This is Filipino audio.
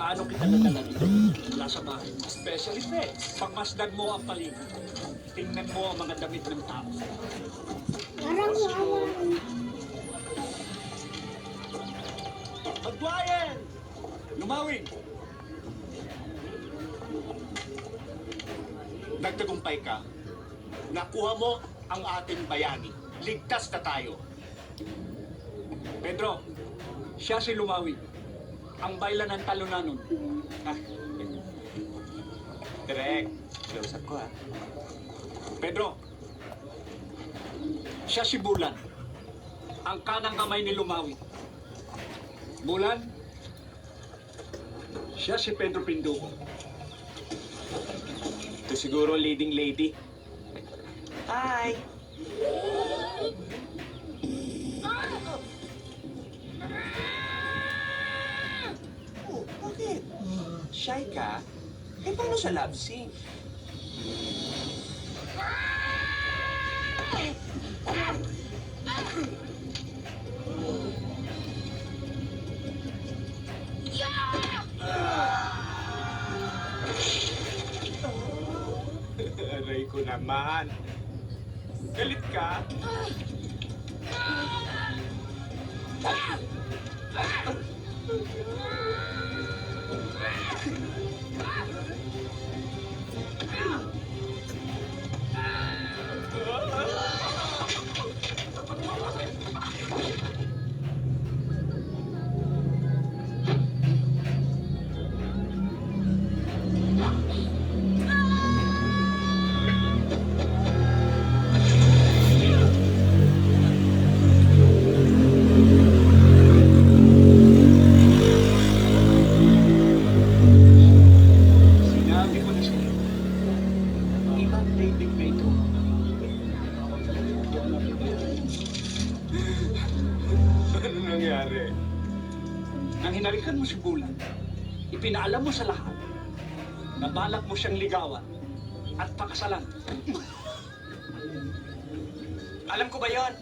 paano kita nadala dito mula sa bahay. Special effects. Pagmasdan mo ang paligid. Tingnan mo ang mga damit ng tao. Parang wawan. Magwayan! Lumawin! Nagtagumpay ka. Nakuha mo ang ating bayani. Ligtas na tayo. Pedro, siya si Lumawi. Ang baylan ng talunanon. Ah, Direk, close up ko ha. Pedro, siya si Bulan. Ang kanang kamay ni Lumawi. Bulan, siya si Pedro Pinduco. Ito siguro leading lady. Hi! Oh, bakit? Shy ka? Eh, paano sa love scene? Aray ko naman. Galit ka? Sinabi ko na sa'yo, ibang dating na ito. Ano nangyari? Nang hinalikan mo si Bulan, ipinaalam mo sa lahat na balak mo siyang ligawan at pakasalan. Alam ko ba yon?